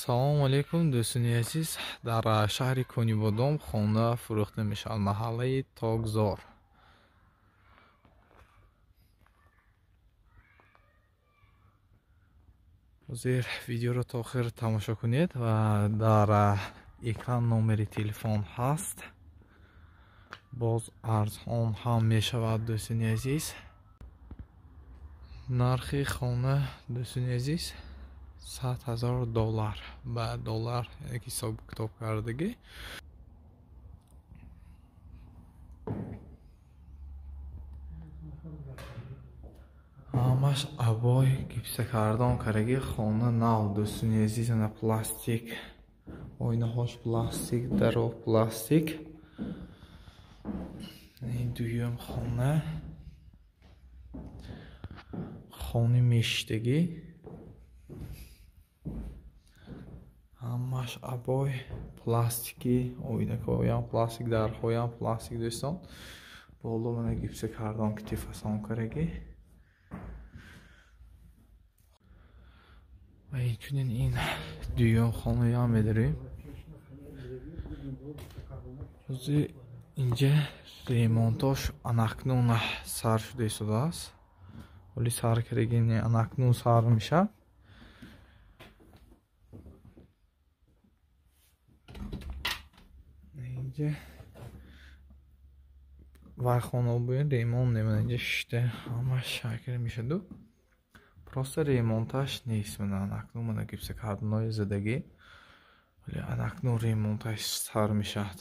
салому алейкум дӯстони азиз. Дар шаҳри Конибодом хона фурӯхта мешавад, маҳаллаи Тогзор. ҳозир видеоро то охир тамошо кунед ва дар экран номери телефон ҳаст. боз арзон ҳам мешавад дӯстони азиз. нархи хона дӯстони азиз $100,000 ба доллар ҳисоб китоб кардагӣ. ҳамаш абой гипсакардон кардаги хона нав дӯстони азиз. ана пластик, ойнаҳош пластик, даро пластик. ин дуюм хона, хони мештагӣ, ҳамаш абой пластикӣ, ойнакҳоям пластик, дарҳоям пластик дӯстон. боло мана гипсакардон кити фасон кардаги. ва инчунин ин дуюм хонаям медорем. ҳозир инҷа ремонтош анакнун сар шуда истодааст. ҳоли сар кардаги анакнун сар мешавад. инҷа вай хона боин ремонт немана. инҷа шишта ҳамаш шакл мешаду. просто ремонташ нест. мана анакнун мана гипсакардонҳои задагӣ. вале анакнун ремонташ сар мешавад.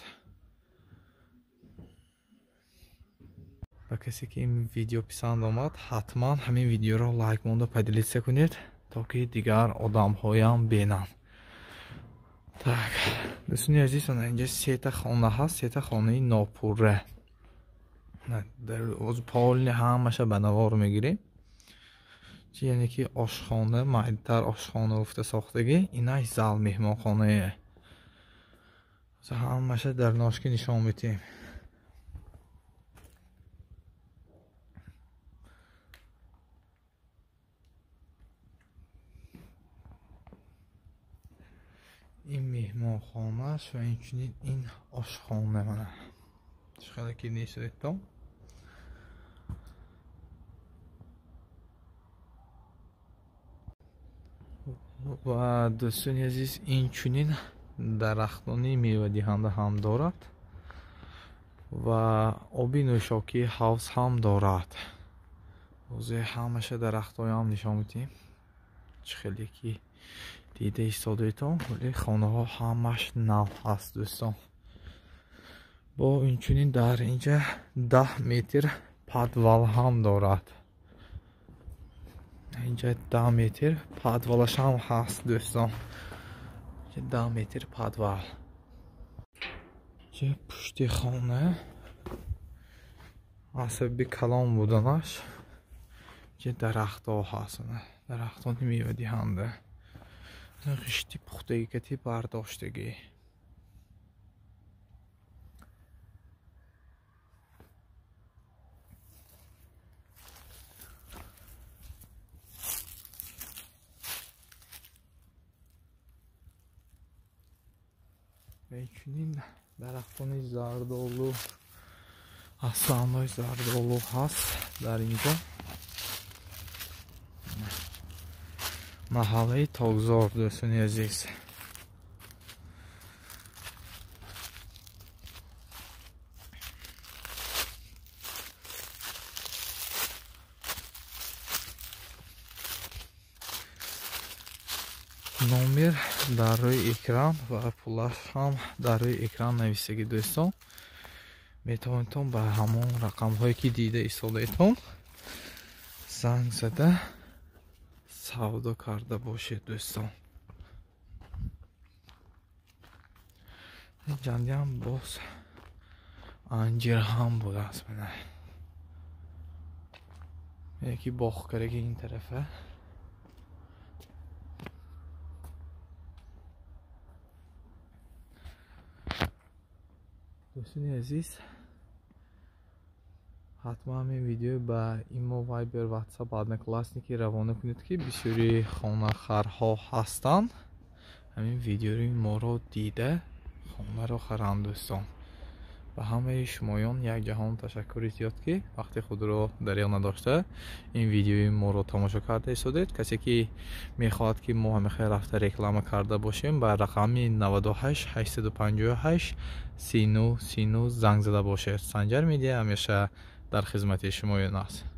ба касе ки ин видео писанд омад, ҳатман ҳамин видеоро лайк монда поделиться кунед, то ки дигар одамҳоям бинанд. так, дӯстони азиз, ана инҷа сета хона ҳаст, сета хонаи нопурра. полни ҳамаша ба навор мегирем. яъне ки ошхона, майдтар ошхона уфта сохтагӣ, инаш зал меҳмонхонае. ҳамаша дар ношки нишон медиҳем. ин меҳмонхонаш ва инчунин ин ошхона. мана шхеле ки несоитон. ва дӯстони азиз, инчунин дарахтони мевадиҳанда ҳам дорад ва оби нӯшокӣ ҳавз ҳам дорад. ҳозир ҳамаша дарахтҳоям нишон медиҳем. чихеле ки дида истодаитон, вале хонаҳо ҳамаш нав ҳаст дӯстон. бо инчунин дар инҷа 10 метр подвал ҳам дорад. инҷа 10 метр подвалаш ҳам ҳаст дӯстон. 10 метр подвал. инҷа пушти хона асаби калон буданаш. инҷа дарахтҳо ҳаст, дарахтони мевадиҳанда. ғишти пухтагӣ кати бардоштагӣ. инчунин дарахтони зардолу, асанҳои зардолу ҳаст дар инҷа. маҳаллаи Тогзор дӯстони азиз. номер дар рӯи экран ва пулаш ҳам дар рӯи экран нависагӣ дӯстон. метавонедтон ба ҳамон рақамҳое ки дида истодаитон занг зада савдо карда бошед дӯстон. ҷандиам боз анҷир ҳам будааст. мана яки бохкараги ин тарафа. дӯстони азиз, ҳатман ҳамин видео ба имо, вайбер, ватсап, одноклассники равона кунед ки бисёри хонахарҳо ҳастанд. همین ویدیوی ما رو دیده خانه رو خرند دوستان. و همه شمایان یک جهان تشکر زیاد که وقتی خود رو دریغ نداشته این ویدیوی ما رو تماشا کرده ایستادید. کسی که میخواد که ما همیشه رفته رکلام کرده باشیم با رقم 98 858 39 39 زنگ زده باشید. سنجر میدیا همیشه در خدمت شمایان است.